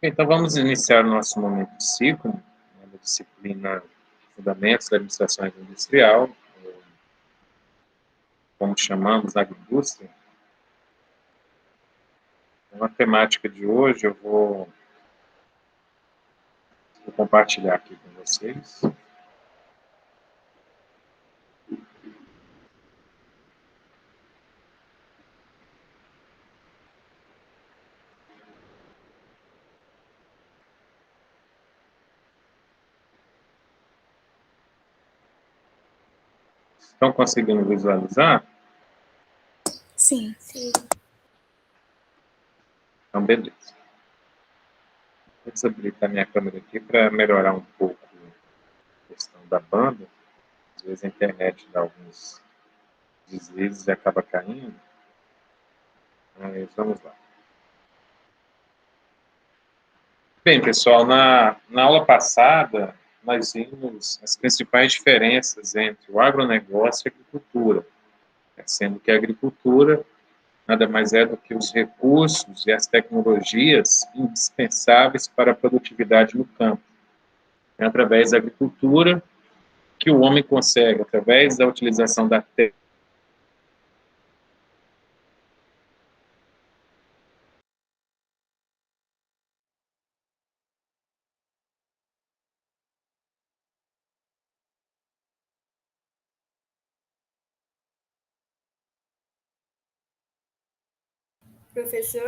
Então, vamos iniciar o nosso momento de ciclo, né, da disciplina Fundamentos da Administração Industrial, como chamamos, agroindústria. Na temática de hoje, eu vou compartilhar aqui com vocês. Estão conseguindo visualizar? Sim. Então, beleza. Vou desabilitar minha câmera aqui para melhorar um pouco a questão da banda. Às vezes a internet dá alguns deslizes e acaba caindo. Mas vamos lá. Bem, pessoal, na aula passada, nós vimos as principais diferenças entre o agronegócio e a agricultura, sendo que a agricultura nada mais é do que os recursos e as tecnologias indispensáveis para a produtividade no campo. É através da agricultura que o homem consegue, através da utilização da terra, Professor?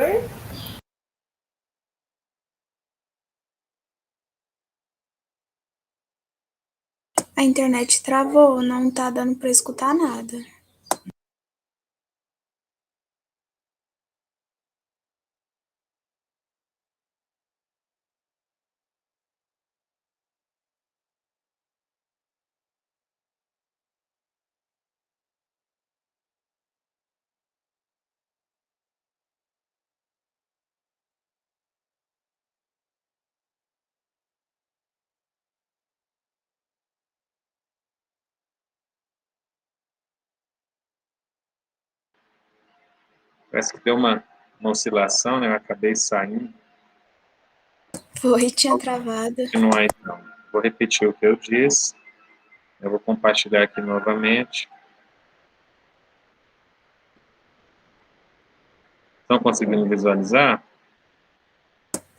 A internet travou, não tá dando para escutar nada. parece que deu uma oscilação, né? Eu acabei saindo. Foi, tinha travado. Vou continuar, então. Vou repetir o que eu disse. Eu vou compartilhar aqui novamente. Estão conseguindo visualizar?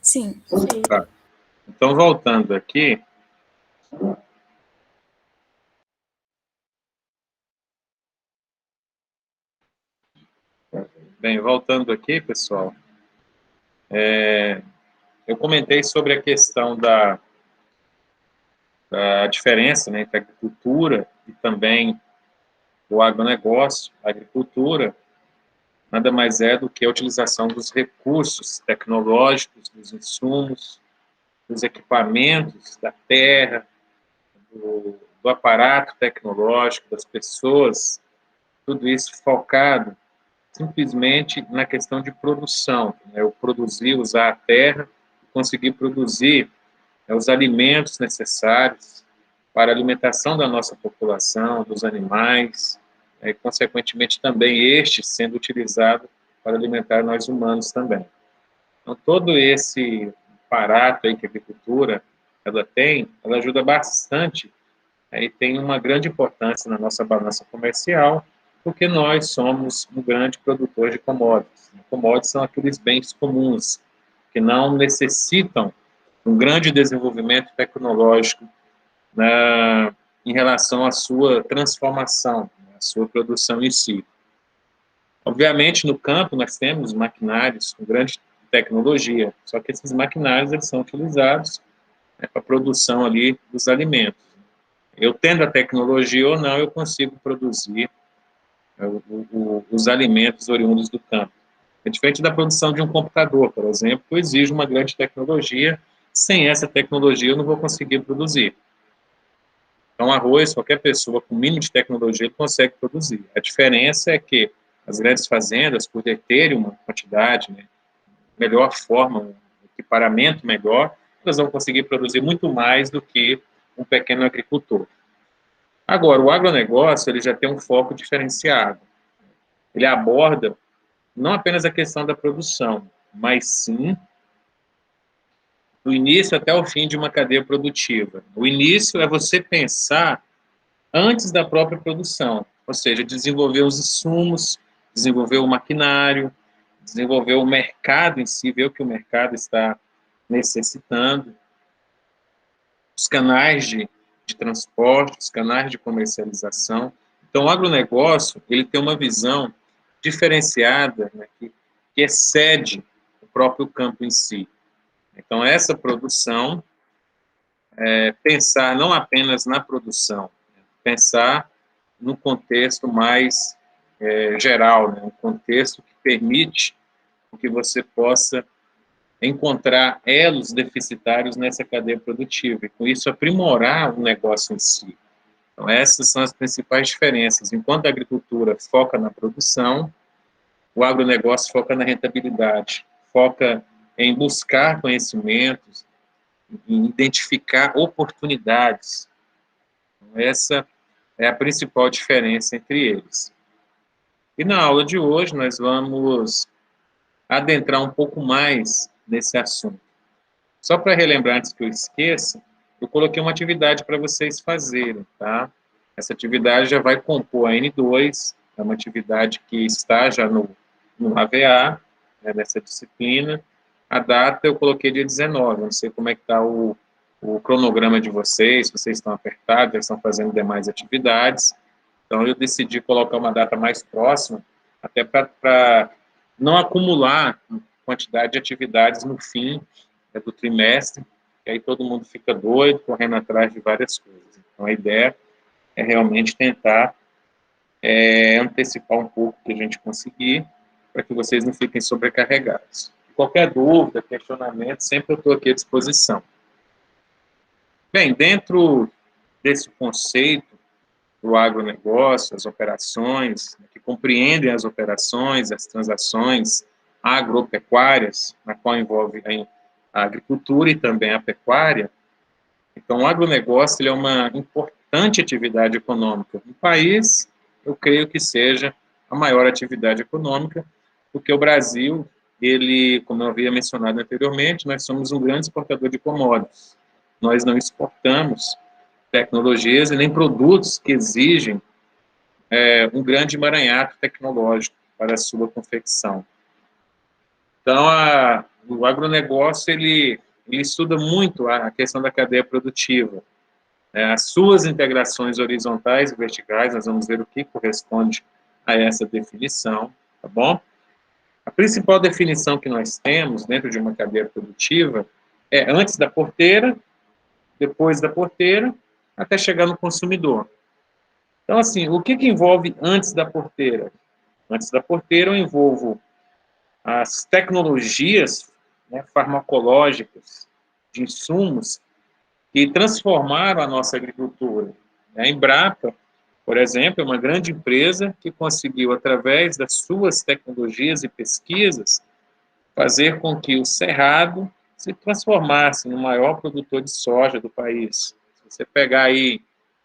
Sim. Tá. Então, voltando aqui. Bem, voltando aqui, pessoal. Eu comentei sobre a questão da diferença, né, entre a agricultura e também o agronegócio. A agricultura nada mais é do que a utilização dos recursos tecnológicos, dos insumos, dos equipamentos, da terra, do aparato tecnológico, das pessoas, tudo isso focado simplesmente na questão de produção, né? Eu produzir, usar a terra, conseguir produzir os alimentos necessários para a alimentação da nossa população, dos animais, e, consequentemente, também este sendo utilizado para alimentar nós humanos também. Então, todo esse aparato aí que a agricultura ela tem, ela ajuda bastante, e tem uma grande importância na nossa balança comercial, porque nós somos um grande produtor de commodities. Commodities são aqueles bens comuns, que não necessitam um grande desenvolvimento tecnológico em relação à sua transformação, à sua produção em si. Obviamente, no campo, nós temos maquinários com grande tecnologia, só que esses maquinários eles são utilizados, né, para a produção ali dos alimentos. Eu tendo a tecnologia ou não, eu consigo produzir os alimentos oriundos do campo. É diferente da produção de um computador, por exemplo, que exige uma grande tecnologia. Sem essa tecnologia, eu não vou conseguir produzir. Então, arroz, qualquer pessoa com mínimo de tecnologia consegue produzir. A diferença é que as grandes fazendas, por terem uma quantidade, né, melhor forma, um equiparamento melhor, elas vão conseguir produzir muito mais do que um pequeno agricultor. Agora, o agronegócio ele já tem um foco diferenciado. Ele aborda não apenas a questão da produção, mas sim do início até o fim de uma cadeia produtiva. O início é você pensar antes da própria produção, ou seja, desenvolver os insumos, desenvolver o maquinário, desenvolver o mercado em si, ver o que o mercado está necessitando, os canais de transporte, os canais de comercialização. Então, o agronegócio ele tem uma visão diferenciada, né, que excede o próprio campo em si. Então, essa produção, pensar não apenas na produção, pensar no contexto mais geral, né, um contexto que permite que você possa encontrar elos deficitários nessa cadeia produtiva e, com isso, aprimorar o negócio em si. Então, essas são as principais diferenças. Enquanto a agricultura foca na produção, o agronegócio foca na rentabilidade, foca em buscar conhecimentos, em identificar oportunidades. Então, essa é a principal diferença entre eles. E na aula de hoje nós vamos adentrar um pouco mais nesse assunto. Só para relembrar, antes que eu esqueça, eu coloquei uma atividade para vocês fazerem, tá? Essa atividade já vai compor a N2, é uma atividade que está já no AVA, né, nessa disciplina. A data eu coloquei dia 19, não sei como é que está o cronograma de vocês, se vocês estão apertados, já estão fazendo demais atividades. Então, eu decidi colocar uma data mais próxima, até para não acumular quantidade de atividades no fim do trimestre, que aí todo mundo fica doido, correndo atrás de várias coisas. Então, a ideia é realmente tentar antecipar um pouco o que a gente conseguir, para que vocês não fiquem sobrecarregados. Qualquer dúvida, questionamento, sempre eu estou aqui à disposição. Bem, dentro desse conceito do agronegócio, as operações, que compreendem as operações, as transações agropecuárias, na qual envolve a agricultura e também a pecuária. Então, o agronegócio ele é uma importante atividade econômica. No país, eu creio que seja a maior atividade econômica, porque o Brasil, ele, como eu havia mencionado anteriormente, nós somos um grande exportador de commodities. Nós não exportamos tecnologias e nem produtos que exigem um grande emaranhado tecnológico para a sua confecção. Então, o agronegócio, ele estuda muito a questão da cadeia produtiva, as suas integrações horizontais e verticais, nós vamos ver o que corresponde a essa definição, tá bom? A principal definição que nós temos dentro de uma cadeia produtiva é antes da porteira, depois da porteira, até chegar no consumidor. Então, assim, o que envolve antes da porteira? Antes da porteira eu envolvo as tecnologias, né, farmacológicas, de insumos, que transformaram a nossa agricultura. A Embrapa, por exemplo, é uma grande empresa que conseguiu, através das suas tecnologias e pesquisas, fazer com que o Cerrado se transformasse no maior produtor de soja do país. Se você pegar aí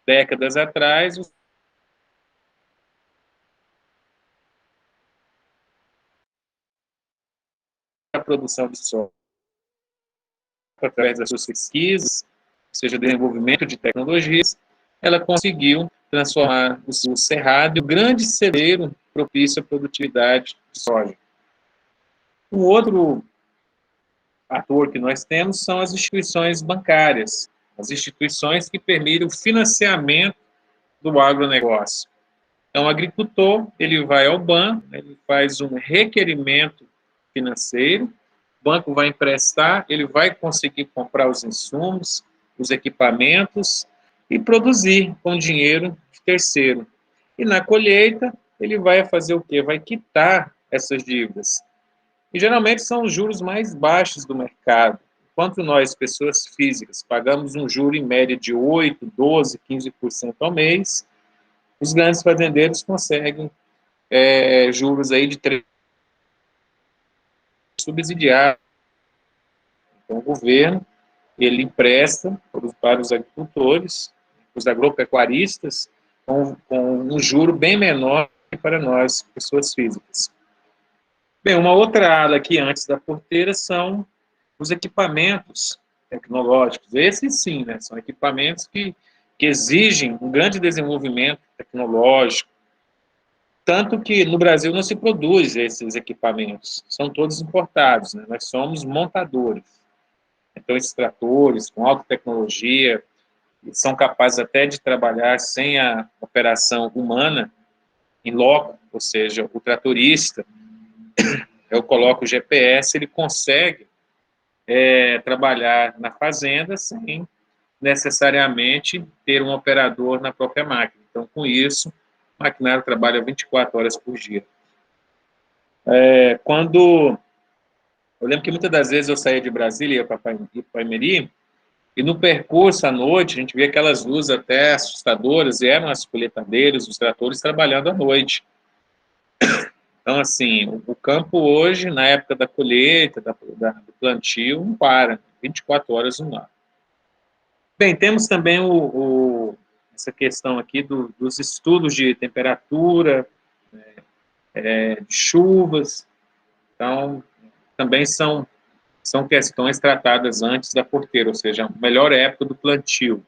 décadas atrás, a produção de soja, através das suas pesquisas, ou seja, desenvolvimento de tecnologias, ela conseguiu transformar o Cerrado em um grande celeiro propício à produtividade de soja. Um outro ator que nós temos são as instituições bancárias, as instituições que permitem o financiamento do agronegócio. Então, o agricultor, ele vai ao banco, ele faz um requerimento financeiro, o banco vai emprestar, ele vai conseguir comprar os insumos, os equipamentos e produzir com dinheiro de terceiro. E na colheita, ele vai fazer o quê? Vai quitar essas dívidas. E geralmente são os juros mais baixos do mercado. Enquanto nós, pessoas físicas, pagamos um juro em média de 8%, 12%, 15% ao mês, os grandes fazendeiros conseguem juros aí de 3% subsidiados. Então, o governo, ele empresta para os agricultores, os agropecuaristas, com um juro bem menor que para nós, pessoas físicas. Bem, uma outra ala aqui antes da porteira são os equipamentos tecnológicos. Esses sim, né, são equipamentos que exigem um grande desenvolvimento tecnológico, tanto que no Brasil não se produz esses equipamentos, são todos importados, né? Nós somos montadores. Então, esses tratores com alta tecnologia, são capazes até de trabalhar sem a operação humana, em loco, ou seja, o tratorista, eu coloco o GPS, ele consegue trabalhar na fazenda sem necessariamente ter um operador na própria máquina. Então, com isso, o maquinário trabalha 24 horas por dia. Eu lembro que muitas das vezes eu saía de Brasília e ia para Paimeri, e no percurso à noite a gente via aquelas luzes até assustadoras, e eram as colheitadeiras, os tratores trabalhando à noite. Então, assim, o campo hoje, na época da colheita, do plantio, não para, 24 horas no ar. Bem, temos também essa questão aqui dos estudos de temperatura, de chuvas, então, também são questões tratadas antes da porteira, ou seja, a melhor época do plantio.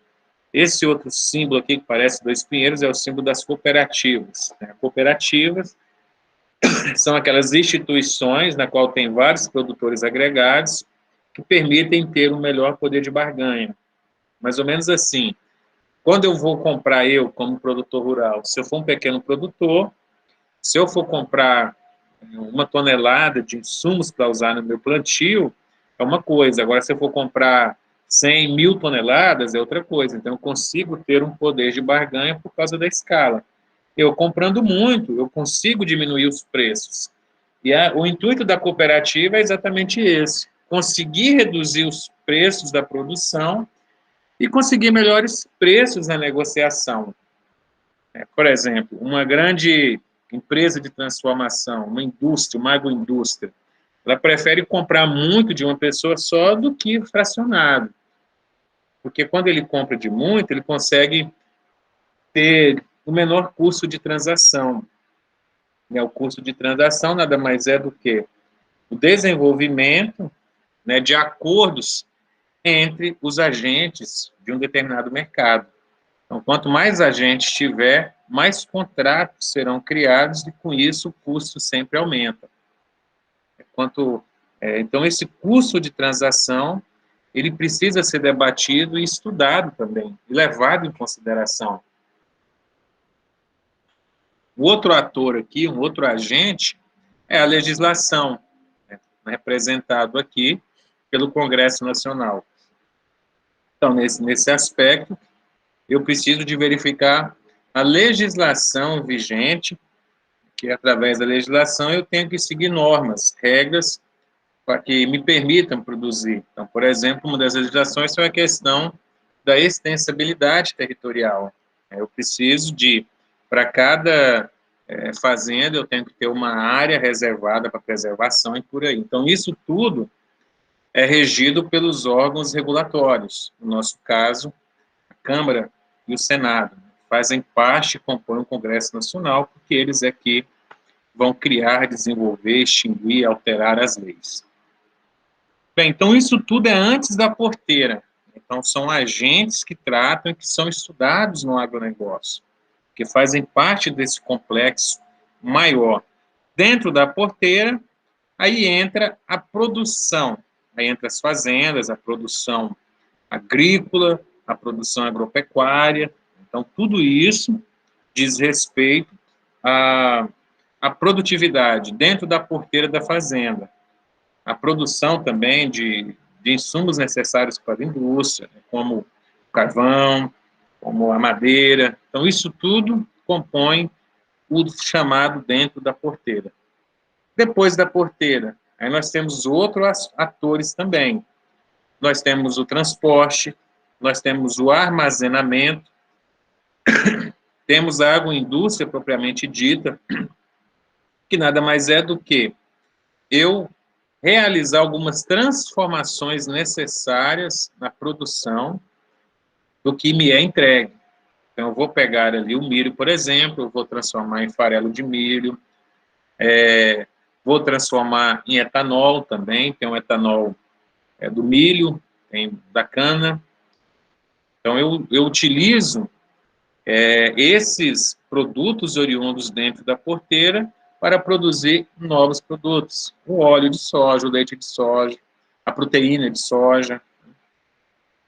Esse outro símbolo aqui, que parece dois pinheiros, é o símbolo das cooperativas, né? Cooperativas são aquelas instituições na qual tem vários produtores agregados que permitem ter um melhor poder de barganha. Mais ou menos assim, quando eu vou comprar, eu como produtor rural, se eu for um pequeno produtor, se eu for comprar 1 tonelada de insumos para usar no meu plantio, é uma coisa. Agora, se eu for comprar 100.000 toneladas, é outra coisa. Então, eu consigo ter um poder de barganha por causa da escala. Eu comprando muito, eu consigo diminuir os preços. E o intuito da cooperativa é exatamente esse: conseguir reduzir os preços da produção e conseguir melhores preços na negociação. Por exemplo, uma grande empresa de transformação, uma indústria, uma agroindústria, ela prefere comprar muito de uma pessoa só do que fracionado. Porque quando ele compra de muito, ele consegue ter o menor custo de transação. O custo de transação nada mais é do que o desenvolvimento, né, de acordos entre os agentes de um determinado mercado. Então, quanto mais agentes tiver, mais contratos serão criados e, com isso, o custo sempre aumenta. Então, esse custo de transação, ele precisa ser debatido e estudado também, e levado em consideração. O outro ator aqui, um outro agente, é a legislação, né, representado aqui pelo Congresso Nacional. Então, nesse aspecto, eu preciso de verificar a legislação vigente, que através da legislação eu tenho que seguir normas, regras, para que me permitam produzir. Então, por exemplo, uma das legislações é a questão da extensibilidade territorial. Eu preciso para cada fazenda, eu tenho que ter uma área reservada para preservação e por aí. Então, isso tudo é regido pelos órgãos regulatórios. No nosso caso, a Câmara e o Senado fazem parte, compõem o Congresso Nacional, porque eles é que vão criar, desenvolver, extinguir, alterar as leis. Bem, então isso tudo é antes da porteira. Então são agentes que tratam e que são estudados no agronegócio, que fazem parte desse complexo maior. Dentro da porteira, aí entra a produção, aí entra as fazendas, a produção agrícola, a produção agropecuária. Então, tudo isso diz respeito à produtividade dentro da porteira da fazenda. A produção também de insumos necessários para a indústria, como o carvão, como a madeira. Então, isso tudo compõe o chamado dentro da porteira. Depois da porteira, aí nós temos outros atores também. Nós temos o transporte, nós temos o armazenamento, temos a agroindústria propriamente dita, que nada mais é do que eu realizar algumas transformações necessárias na produção do que me é entregue. Então, eu vou pegar ali o milho, por exemplo, eu vou transformar em farelo de milho, vou transformar em etanol também, tem um etanol do milho, tem da cana. Então, eu utilizo esses produtos oriundos dentro da porteira para produzir novos produtos. O óleo de soja, o leite de soja, a proteína de soja.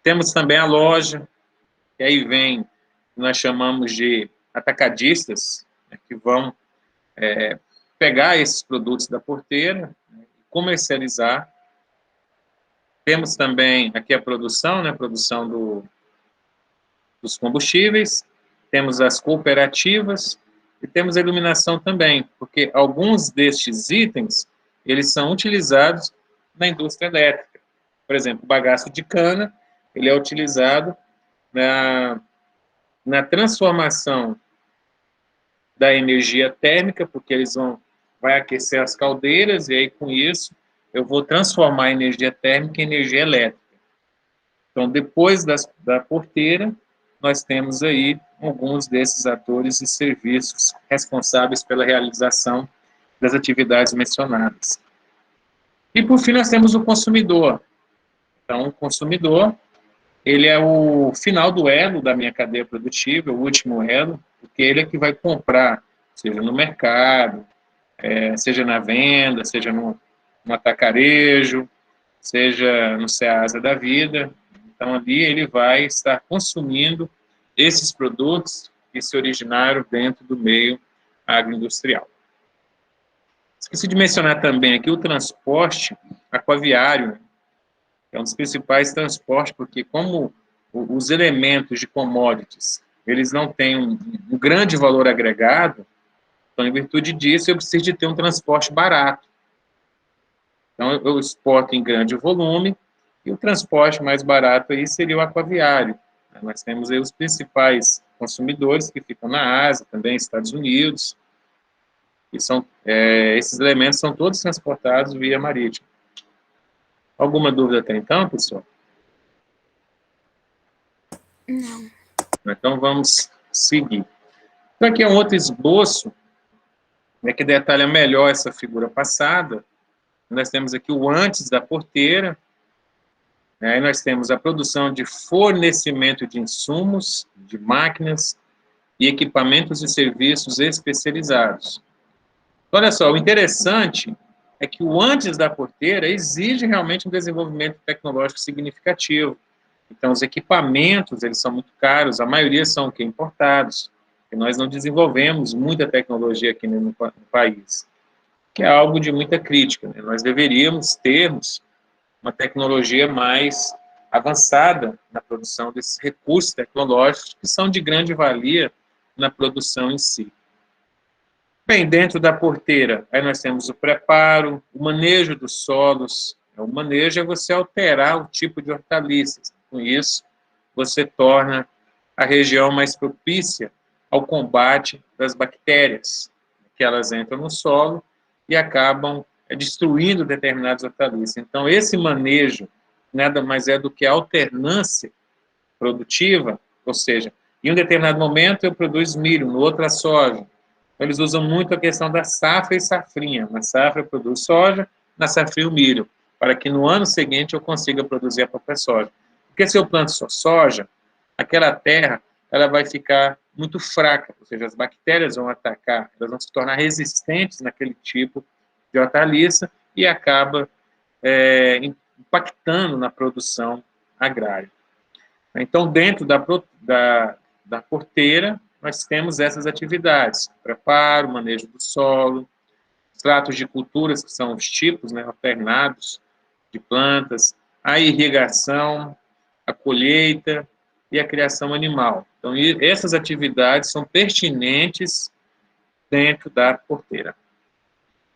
Temos também a loja, que aí vem, nós chamamos de atacadistas, né, que vão pegar esses produtos da porteira, né, e comercializar. Temos também aqui a produção, né, produção dos combustíveis, temos as cooperativas e temos a iluminação também, porque alguns destes itens, eles são utilizados na indústria elétrica. Por exemplo, o bagaço de cana, ele é utilizado na transformação da energia térmica, porque vai aquecer as caldeiras, e aí com isso eu vou transformar a energia térmica em energia elétrica. Então, depois da porteira, nós temos aí alguns desses atores e serviços responsáveis pela realização das atividades mencionadas. E, por fim, nós temos o consumidor. Então, o consumidor, ele é o final do elo da minha cadeia produtiva, o último elo, porque ele é que vai comprar, seja no mercado, seja na venda, seja no atacarejo, seja no Ceasa da vida. Então, ali ele vai estar consumindo esses produtos que se originaram dentro do meio agroindustrial. Esqueci de mencionar também aqui o transporte aquaviário, que é um dos principais transportes, porque como os elementos de commodities, eles não têm um grande valor agregado, então, em virtude disso, eu preciso de ter um transporte barato. Então, eu exporto em grande volume, e o transporte mais barato aí seria o aquaviário. Nós temos aí os principais consumidores que ficam na Ásia, também Estados Unidos, e esses elementos são todos transportados via marítimo. Alguma dúvida até então, pessoal? Não. Então, vamos seguir. Então, aqui é um outro esboço, né, que detalha melhor essa figura passada. Nós temos aqui o antes da porteira, né, aí nós temos a produção de fornecimento de insumos, de máquinas e equipamentos e serviços especializados. Olha só, o interessante é que o antes da porteira exige realmente um desenvolvimento tecnológico significativo. Então, os equipamentos, eles são muito caros, a maioria são importados, e nós não desenvolvemos muita tecnologia aqui no país, que é algo de muita crítica, né? Nós deveríamos termos uma tecnologia mais avançada na produção desses recursos tecnológicos que são de grande valia na produção em si. Bem, dentro da porteira, aí nós temos o preparo, o manejo dos solos. O manejo é você alterar o tipo de hortaliças. Com isso, você torna a região mais propícia ao combate das bactérias, que elas entram no solo e acabam destruindo determinadas hortaliças. Então, esse manejo nada mais é do que a alternância produtiva, ou seja, em um determinado momento eu produzo milho, no outro a soja. Eles usam muito a questão da safra e safrinha. Na safra eu produzo soja, na safrinha o milho, para que no ano seguinte eu consiga produzir a própria soja. Porque se eu planto só soja, aquela terra ela vai ficar muito fraca, ou seja, as bactérias vão atacar, elas vão se tornar resistentes naquele tipo de hortaliça e acaba impactando na produção agrária. Então, dentro da porteira, nós temos essas atividades: preparo, manejo do solo, tratos de culturas, que são os tipos, né, alternados de plantas, a irrigação, a colheita e a criação animal. Então, essas atividades são pertinentes dentro da porteira.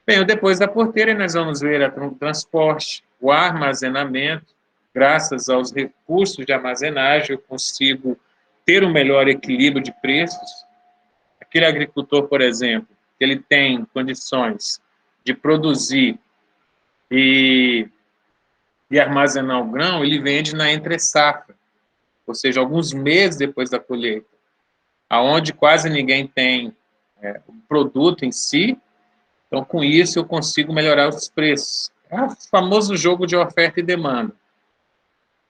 Bem, depois da porteira, nós vamos ver o transporte, o armazenamento. Graças aos recursos de armazenagem, eu consigo ter um melhor equilíbrio de preços. Aquele agricultor, por exemplo, que ele tem condições de produzir e armazenar o grão, ele vende na entre-safra, ou seja, alguns meses depois da colheita, aonde quase ninguém tem o produto em si. Então, com isso, eu consigo melhorar os preços. É o famoso jogo de oferta e demanda.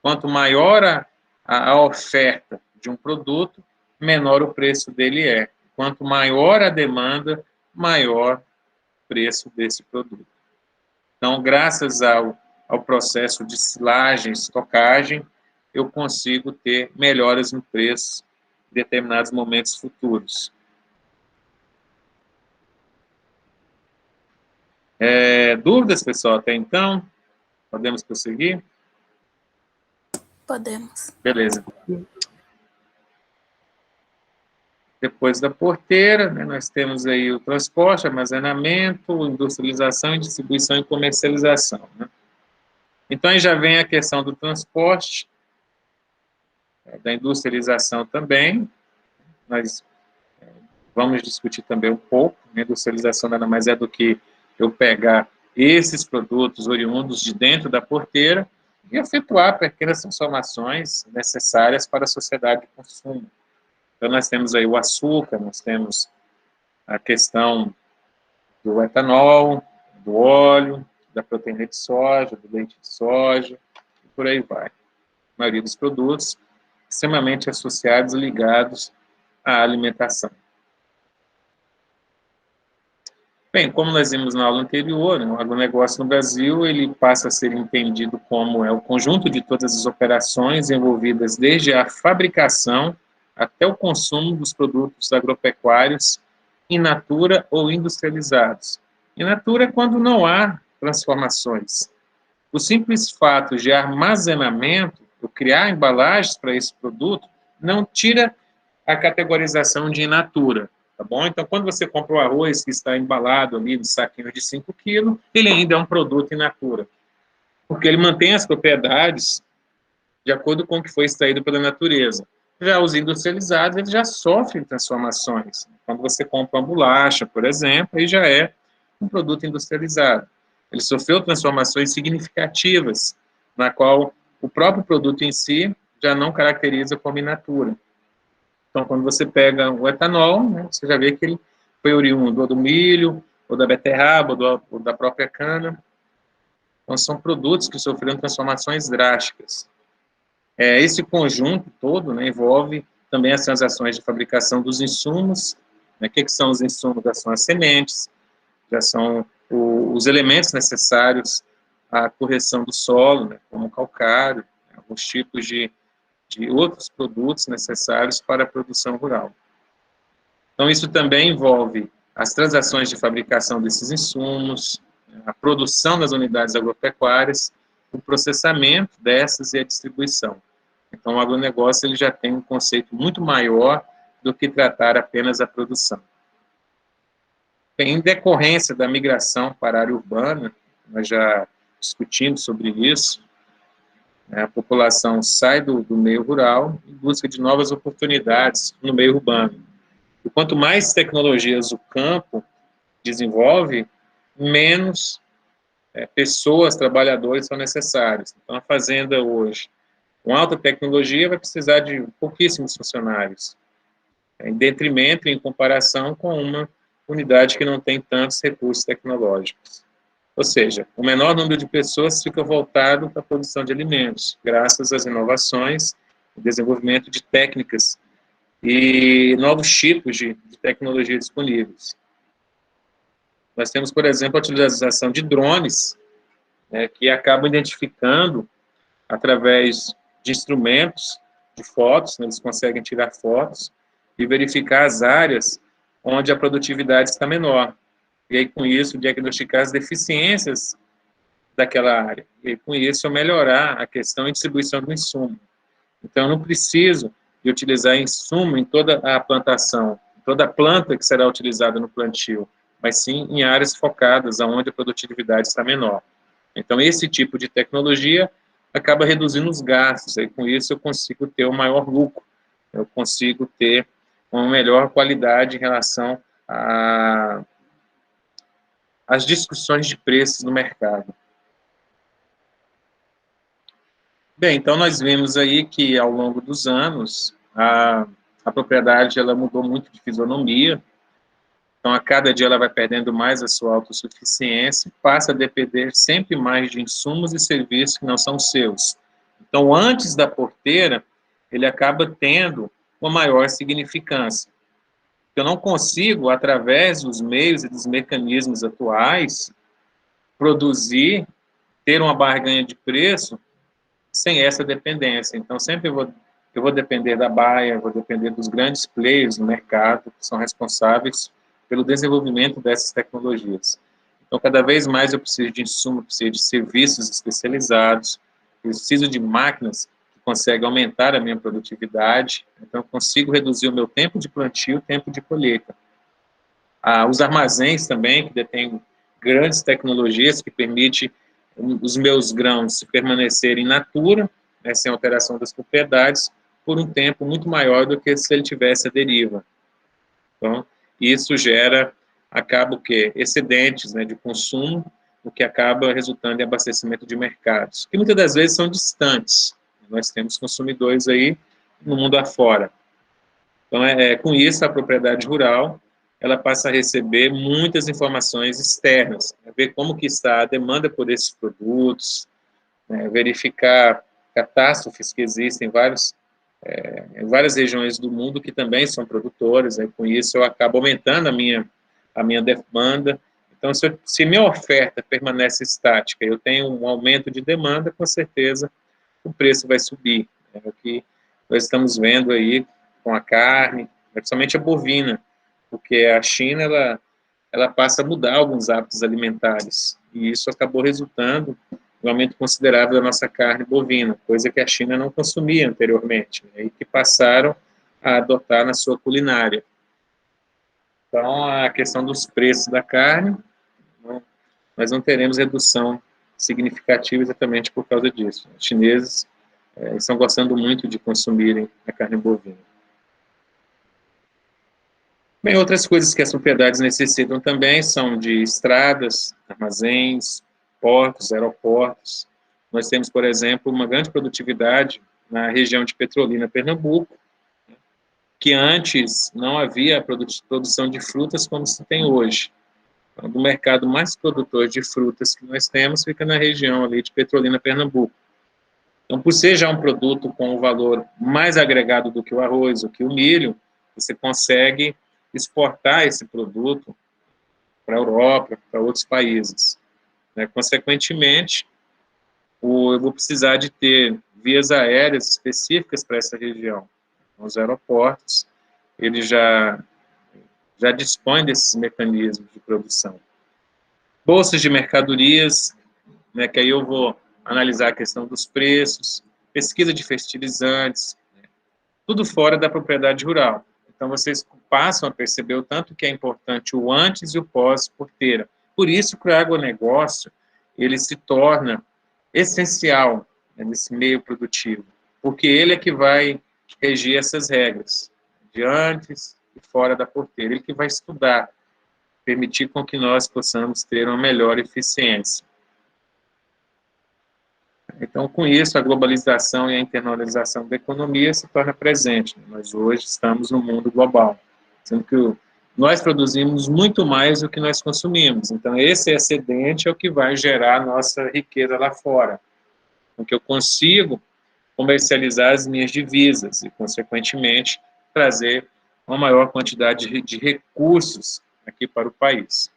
Quanto maior a oferta de um produto, menor o preço dele é. Quanto maior a demanda, maior o preço desse produto. Então, graças ao processo de silagem, estocagem, eu consigo ter melhoras no preço em determinados momentos futuros. Dúvidas, pessoal, até então? Podemos prosseguir? Podemos. Beleza. Depois da porteira, né, nós temos aí o transporte, armazenamento, industrialização, distribuição e comercialização. Né? Então, aí já vem a questão do transporte, da industrialização também. Nós vamos discutir também um pouco. A industrialização nada mais é do que eu pegar esses produtos oriundos de dentro da porteira e efetuar pequenas transformações necessárias para a sociedade de consumo. Então, nós temos aí o açúcar, nós temos a questão do etanol, do óleo, da proteína de soja, do leite de soja, e por aí vai. A maioria dos produtos extremamente associados e ligados à alimentação. Bem, como nós vimos na aula anterior, o agronegócio no Brasil ele passa a ser entendido como o conjunto de todas as operações envolvidas desde a fabricação até o consumo dos produtos agropecuários in natura ou industrializados. In natura é quando não há transformações. O simples fato de armazenamento, ou criar embalagens para esse produto, não tira a categorização de in natura. Tá bom? Então, quando você compra o arroz que está embalado ali no saquinho de 5 quilos, ele ainda é um produto in natura, porque ele mantém as propriedades de acordo com o que foi extraído pela natureza. Já os industrializados, eles já sofrem transformações. Quando você compra uma bolacha, por exemplo, aí já é um produto industrializado. Ele sofreu transformações significativas, na qual o próprio produto em si já não caracteriza como in natura. Então, quando você pega o etanol, né, você já vê que ele foi oriundo ou do milho, ou da beterraba, ou da própria cana. Então, são produtos que sofreram transformações drásticas. Esse conjunto todo, né, envolve também as transações de fabricação dos insumos. Né, o que são os insumos? Já são as sementes, já são os elementos necessários à correção do solo, né, como o calcário, né, alguns tipos de outros produtos necessários para a produção rural. Então, isso também envolve as transações de fabricação desses insumos, a produção das unidades agropecuárias, o processamento dessas e a distribuição. Então, o agronegócio ele já tem um conceito muito maior do que tratar apenas a produção. Em decorrência da migração para a área urbana, nós já discutimos sobre isso, a população sai do meio rural em busca de novas oportunidades no meio urbano. E quanto mais tecnologias o campo desenvolve, menos pessoas, trabalhadores são necessários. Então, a fazenda hoje, com alta tecnologia, vai precisar de pouquíssimos funcionários, em detrimento, em comparação com uma unidade que não tem tantos recursos tecnológicos. Ou seja, o menor número de pessoas fica voltado para a produção de alimentos, graças às inovações, o desenvolvimento de técnicas e novos tipos de tecnologia disponíveis. Nós temos, por exemplo, a utilização de drones, né, que acabam identificando, através de instrumentos de fotos, né, eles conseguem tirar fotos e verificar as áreas onde a produtividade está menor. E aí, com isso, diagnosticar as deficiências daquela área. E aí, com isso, eu melhorar a questão de distribuição do insumo. Então, eu não preciso de utilizar insumo em toda a plantação, toda a planta que será utilizada no plantio, mas sim em áreas focadas onde a produtividade está menor. Então, esse tipo de tecnologia acaba reduzindo os gastos, e com isso eu consigo ter um maior lucro, eu consigo ter uma melhor qualidade em relação às discussões de preços no mercado. Bem, então nós vimos aí que ao longo dos anos a propriedade ela mudou muito de fisionomia. Então, a cada dia ela vai perdendo mais a sua autossuficiência, passa a depender sempre mais de insumos e serviços que não são seus. Então, antes da porteira, ele acaba tendo uma maior significância. Eu não consigo, através dos meios e dos mecanismos atuais, produzir, ter uma barganha de preço sem essa dependência. Então, sempre eu vou depender da Baia, vou depender dos grandes players no mercado, que são responsáveis pelo desenvolvimento dessas tecnologias. Então, cada vez mais eu preciso de insumo, preciso de serviços especializados, preciso de máquinas que conseguem aumentar a minha produtividade, então eu consigo reduzir o meu tempo de plantio e o tempo de colheita. Os armazéns também, que detêm grandes tecnologias que permitem os meus grãos permanecerem in natura, né, sem alteração das propriedades, por um tempo muito maior do que se ele tivesse a deriva. Então, isso acaba o quê? Excedentes, né, de consumo, o que acaba resultando em abastecimento de mercados, que muitas das vezes são distantes. Nós temos consumidores aí no mundo afora. Então, com isso, a propriedade rural ela passa a receber muitas informações externas, ver como que está a demanda por esses produtos, né, verificar catástrofes que existem em várias regiões do mundo que também são produtoras, com isso eu acabo aumentando a minha demanda. Então, se minha oferta permanece estática, eu tenho um aumento de demanda, com certeza o preço vai subir. É o que nós estamos vendo aí com a carne, principalmente a bovina, porque a China ela passa a mudar alguns hábitos alimentares, e isso acabou resultando em um aumento considerável da nossa carne bovina, coisa que a China não consumia anteriormente, né, e que passaram a adotar na sua culinária. Então, a questão dos preços da carne, nós não teremos redução significativa exatamente por causa disso. Os chineses estão gostando muito de consumirem a carne bovina. Bem, outras coisas que as propriedades necessitam também são de estradas, armazéns, portos, aeroportos. Nós temos, por exemplo, uma grande produtividade na região de Petrolina, Pernambuco, que antes não havia produção de frutas como se tem hoje. Então, o mercado mais produtor de frutas que nós temos fica na região ali de Petrolina, Pernambuco. Então, por ser já um produto com um valor mais agregado do que o arroz, do que o milho, você consegue exportar esse produto para a Europa, para outros países. Né? Consequentemente, eu vou precisar de ter vias aéreas específicas para essa região. Os aeroportos, eles já dispõem desses mecanismos de produção. Bolsas de mercadorias, né, que aí eu vou analisar a questão dos preços, pesquisa de fertilizantes, né, tudo fora da propriedade rural. Então, vocês passam a perceber o tanto que é importante o antes e o pós-porteira. Por isso que o agronegócio ele se torna essencial, né, nesse meio produtivo, porque ele é que vai regir essas regras, de antes e fora da porteira, ele que vai estudar, permitir com que nós possamos ter uma melhor eficiência. Então, com isso, a globalização e a internalização da economia se torna presente. Nós hoje estamos no mundo global, sendo que nós produzimos muito mais do que nós consumimos. Então, esse excedente é o que vai gerar a nossa riqueza lá fora, porque eu consigo comercializar as minhas divisas e, consequentemente, trazer uma maior quantidade de recursos aqui para o país.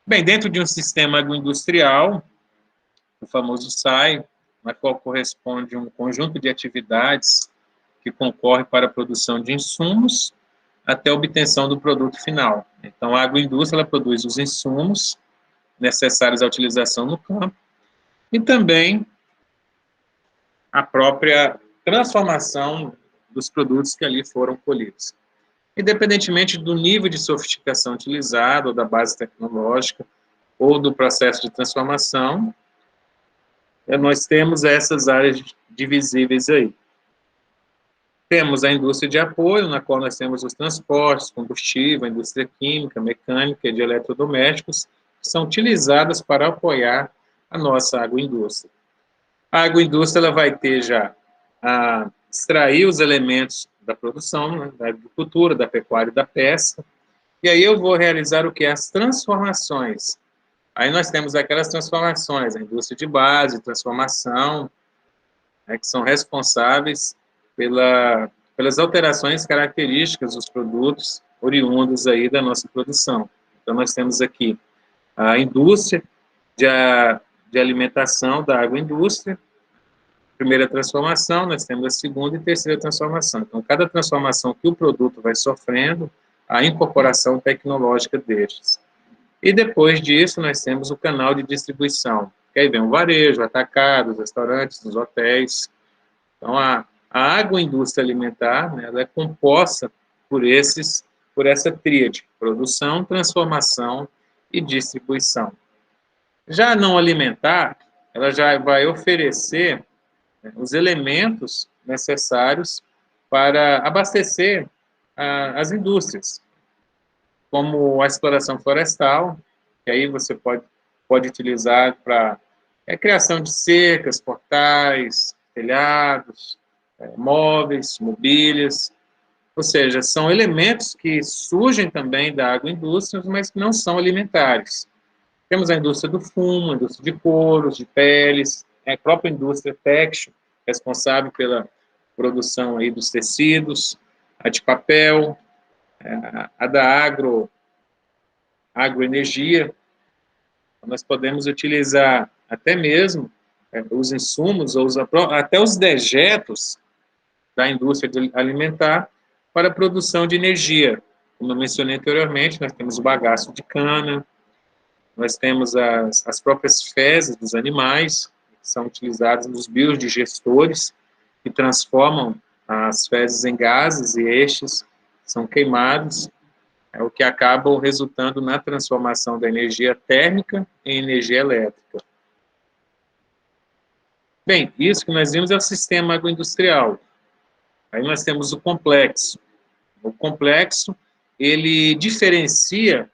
Bem, dentro de um sistema agroindustrial, o famoso SAI, na qual corresponde um conjunto de atividades que concorre para a produção de insumos até a obtenção do produto final. Então, a agroindústria ela produz os insumos necessários à utilização no campo e também a própria transformação dos produtos que ali foram colhidos. Independentemente do nível de sofisticação utilizado, ou da base tecnológica, ou do processo de transformação, nós temos essas áreas divisíveis aí. Temos a indústria de apoio, na qual nós temos os transportes, combustível, a indústria química, mecânica e de eletrodomésticos, que são utilizadas para apoiar a nossa agroindústria. A agroindústria ela vai ter já a extrair os elementos da produção, né, da agricultura, da pecuária e da pesca, e aí eu vou realizar o que? As transformações. Aí nós temos aquelas transformações, a indústria de base, transformação, né, que são responsáveis pelas alterações características dos produtos oriundos aí da nossa produção. Então, nós temos aqui a indústria de alimentação da agroindústria, primeira transformação, nós temos a segunda e terceira transformação. Então, cada transformação que o produto vai sofrendo, a incorporação tecnológica destes. E depois disso, nós temos o canal de distribuição, que aí vem o varejo, o atacado, os restaurantes, os hotéis. Então, a agroindústria alimentar, né, ela é composta por essa tríade: produção, transformação e distribuição. Já a não alimentar, ela já vai oferecer, né, os elementos necessários para abastecer as indústrias, como a exploração florestal, que aí você pode utilizar para criação de cercas, portais, telhados, móveis, mobílias, ou seja, são elementos que surgem também da agroindústria, mas que não são alimentares. Temos a indústria do fumo, a indústria de couros, de peles, a própria indústria têxtil, responsável pela produção aí dos tecidos, a de papel, a da agroenergia. Nós podemos utilizar até mesmo os insumos, ou até os dejetos da indústria alimentar para a produção de energia. Como eu mencionei anteriormente, nós temos o bagaço de cana, nós temos as próprias fezes dos animais, que são utilizadas nos biodigestores, que transformam as fezes em gases, e estes são queimados, o que acaba resultando na transformação da energia térmica em energia elétrica. Bem, isso que nós vimos é o sistema agroindustrial. Aí nós temos o complexo. O complexo, ele diferencia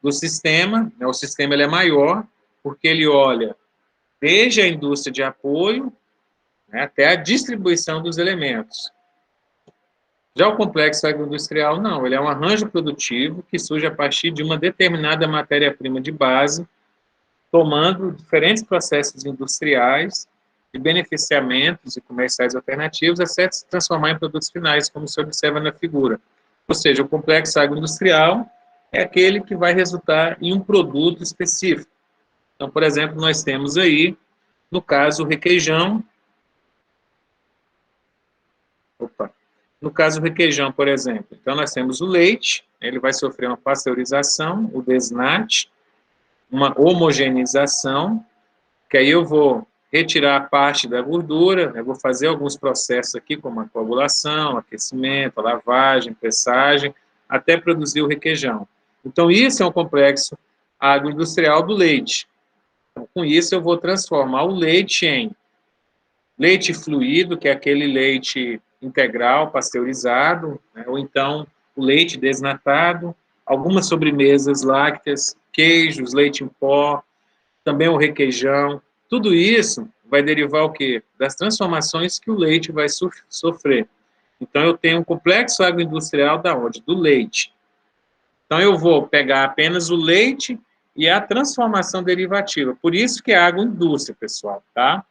do sistema, né? O sistema ele é maior, porque ele olha desde a indústria de apoio, né, até a distribuição dos elementos. Já o complexo agroindustrial, não, ele é um arranjo produtivo que surge a partir de uma determinada matéria-prima de base, tomando diferentes processos industriais e beneficiamentos e comerciais alternativos, até se transformar em produtos finais, como se observa na figura. Ou seja, o complexo agroindustrial é aquele que vai resultar em um produto específico. Então, por exemplo, nós temos aí, no caso, o requeijão. No caso, o requeijão, por exemplo, então nós temos o leite, ele vai sofrer uma pasteurização, o desnate, uma homogeneização, que aí eu vou retirar a parte da gordura, eu vou fazer alguns processos aqui, como a coagulação, aquecimento, a lavagem, pressagem, até produzir o requeijão. Então, isso é um complexo agroindustrial do leite. Então, com isso, eu vou transformar o leite em leite fluido, que é aquele leite integral, pasteurizado, né, ou então o leite desnatado, algumas sobremesas lácteas, queijos, leite em pó, também o requeijão. Tudo isso vai derivar o quê? Das transformações que o leite vai sofrer. Então, eu tenho um complexo agroindustrial da onde? Do leite. Então, eu vou pegar apenas o leite e a transformação derivativa. Por isso que é agroindústria, pessoal, tá?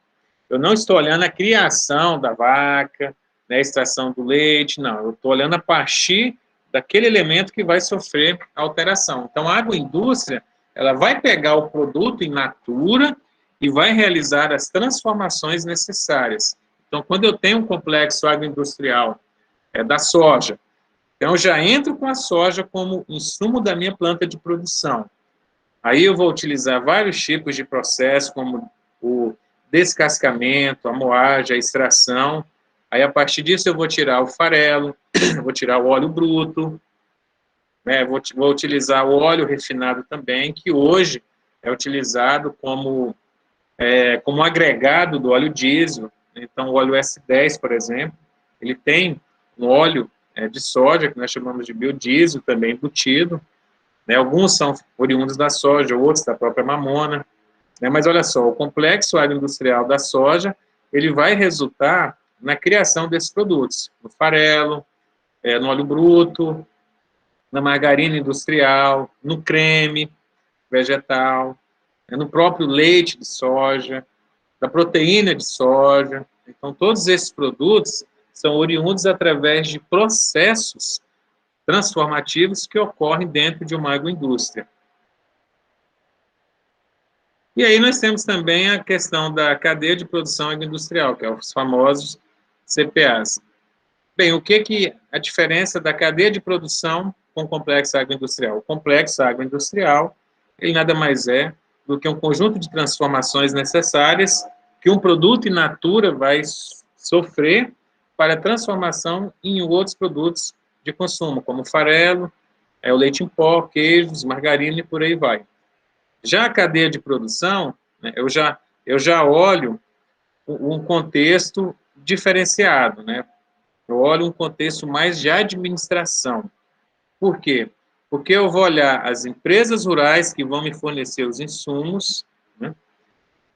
Eu não estou olhando a criação da vaca, né, a extração do leite, não. Eu estou olhando a partir daquele elemento que vai sofrer alteração. Então, a agroindústria, ela vai pegar o produto in natura e vai realizar as transformações necessárias. Então, quando eu tenho um complexo agroindustrial da soja, então eu já entro com a soja como insumo da minha planta de produção. Aí eu vou utilizar vários tipos de processo, como o descascamento, a moagem, a extração. Aí, a partir disso, eu vou tirar o farelo, vou tirar o óleo bruto, né? Vou utilizar o óleo refinado também, que hoje é utilizado como agregado do óleo diesel. Então, o óleo S10, por exemplo, ele tem um óleo de soja, que nós chamamos de biodiesel, também embutido, né? Alguns são oriundos da soja, outros da própria mamona. Mas olha só, o complexo agroindustrial da soja, ele vai resultar na criação desses produtos, no farelo, no óleo bruto, na margarina industrial, no creme vegetal, no próprio leite de soja, da proteína de soja. Então, todos esses produtos são oriundos através de processos transformativos que ocorrem dentro de uma agroindústria. E aí nós temos também a questão da cadeia de produção agroindustrial, que é os famosos CPAs. Bem, o que a diferença da cadeia de produção com o complexo agroindustrial? O complexo agroindustrial, ele nada mais é do que um conjunto de transformações necessárias que um produto in natura vai sofrer para transformação em outros produtos de consumo, como farelo, o leite em pó, queijos, margarina e por aí vai. Já a cadeia de produção, né, eu já olho um contexto diferenciado, né? Eu olho um contexto mais de administração. Por quê? Porque eu vou olhar as empresas rurais que vão me fornecer os insumos, né?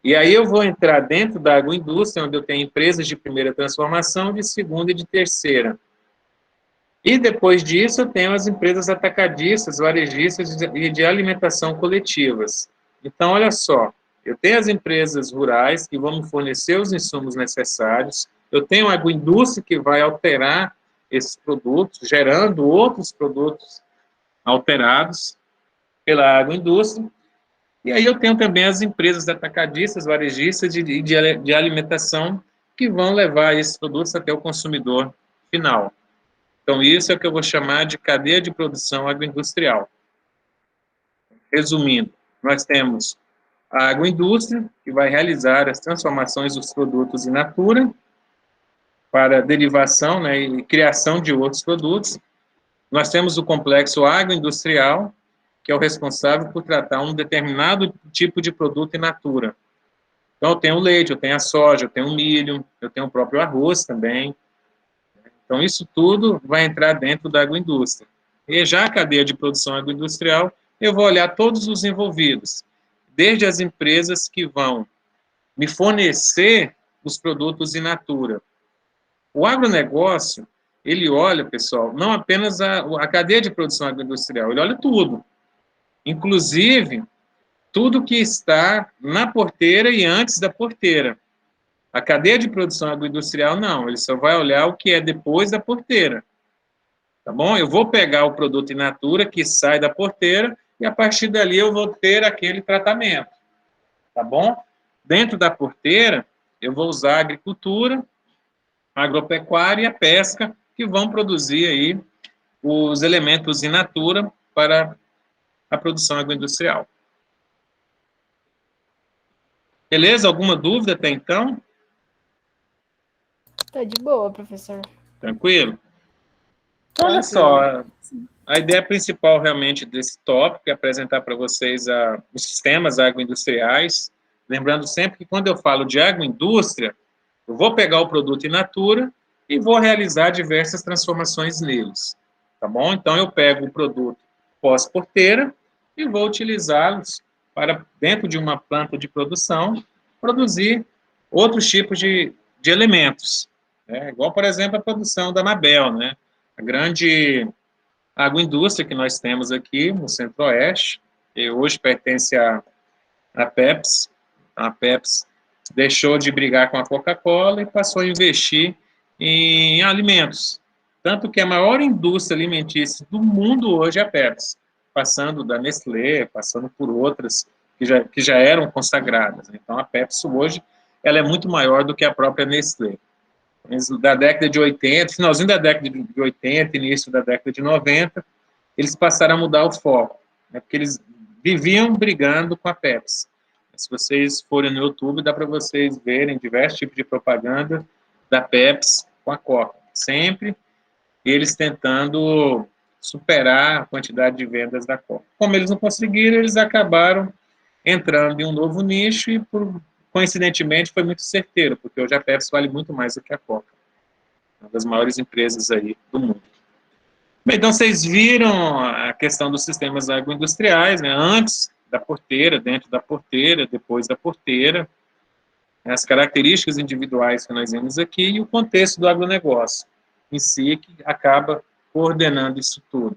E aí eu vou entrar dentro da agroindústria, onde eu tenho empresas de primeira transformação, de segunda e de terceira. E depois disso eu tenho as empresas atacadistas, varejistas e de alimentação coletivas. Então, olha só, eu tenho as empresas rurais que vão me fornecer os insumos necessários, eu tenho a agroindústria que vai alterar esses produtos, gerando outros produtos alterados pela agroindústria, e aí eu tenho também as empresas atacadistas, varejistas de alimentação que vão levar esses produtos até o consumidor final. Então, isso é o que eu vou chamar de cadeia de produção agroindustrial. Resumindo, nós temos a agroindústria, que vai realizar as transformações dos produtos in natura para derivação, né, e criação de outros produtos. Nós temos o complexo agroindustrial, que é o responsável por tratar um determinado tipo de produto in natura. Então, eu tenho o leite, eu tenho a soja, eu tenho o milho, eu tenho o próprio arroz também. Então, isso tudo vai entrar dentro da agroindústria. E já a cadeia de produção agroindustrial, eu vou olhar todos os envolvidos, desde as empresas que vão me fornecer os produtos in natura. O agronegócio, ele olha, pessoal, não apenas a cadeia de produção agroindustrial, ele olha tudo. Inclusive, tudo que está na porteira e antes da porteira. A cadeia de produção agroindustrial, não, ele só vai olhar o que é depois da porteira. Tá bom? Eu vou pegar o produto in natura que sai da porteira e a partir dali eu vou ter aquele tratamento. Tá bom? Dentro da porteira, eu vou usar a agricultura, a agropecuária e a pesca, que vão produzir aí os elementos in natura para a produção agroindustrial. Beleza? Alguma dúvida até então? Tá de boa, professor. Tranquilo? Olha só, a ideia principal realmente desse tópico é apresentar para vocês os sistemas agroindustriais, lembrando sempre que quando eu falo de agroindústria, eu vou pegar o produto in natura e vou realizar diversas transformações neles, tá bom? Então, eu pego o produto pós-porteira e vou utilizá-los para, dentro de uma planta de produção, produzir outros tipos de elementos, né? Igual, por exemplo, a produção da Mabel, né? A grande agroindústria que nós temos aqui no Centro-Oeste, e hoje pertence à Pepsi. A Pepsi deixou de brigar com a Coca-Cola e passou a investir em alimentos. Tanto que a maior indústria alimentícia do mundo hoje é a Pepsi, passando da Nestlé, passando por outras que já eram consagradas. Então, a Pepsi hoje ela é muito maior do que a própria Nestlé. Da década de 80, finalzinho da década de 80, início da década de 90, eles passaram a mudar o foco, né, porque eles viviam brigando com a Pepsi. Se vocês forem no YouTube, dá para vocês verem diversos tipos de propaganda da Pepsi com a Coca. Sempre eles tentando superar a quantidade de vendas da Coca. Como eles não conseguiram, eles acabaram entrando em um novo nicho e, coincidentemente, foi muito certeiro, porque hoje a Pepsi vale muito mais do que a Coca. Uma das maiores empresas aí do mundo. Bem, então vocês viram a questão dos sistemas agroindustriais, né? Antes da porteira, dentro da porteira, depois da porteira, as características individuais que nós vimos aqui e o contexto do agronegócio em si, que acaba coordenando isso tudo.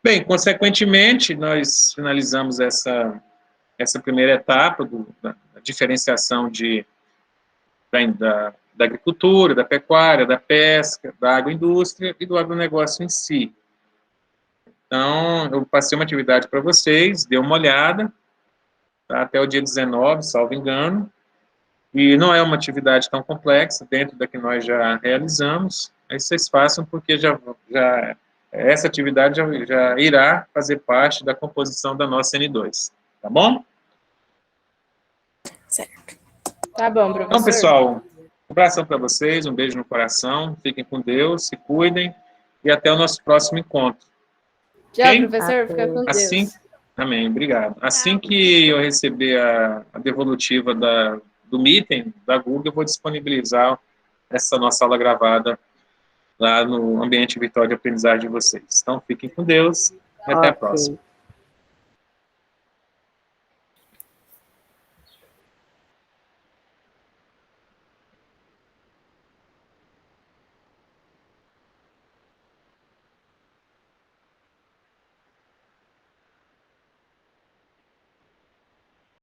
Bem, consequentemente, nós finalizamos essa primeira etapa da diferenciação da agricultura, da pecuária, da pesca, da agroindústria e do agronegócio em si. Então, eu passei uma atividade para vocês, dê uma olhada, tá? Até o dia 19, salvo engano, e não é uma atividade tão complexa, dentro da que nós já realizamos, aí vocês façam, porque essa atividade já irá fazer parte da composição da nossa N2, tá bom? Certo. Tá bom, professor. Então, pessoal, um abração para vocês, um beijo no coração, fiquem com Deus, se cuidem, e até o nosso próximo encontro. Tchau, Ok? professor. Fica com Assim, Deus. amém, obrigado. Assim que eu receber a devolutiva do meeting, da Google, eu vou disponibilizar essa nossa aula gravada lá no ambiente virtual de aprendizagem de vocês. Então, fiquem com Deus e até a próxima.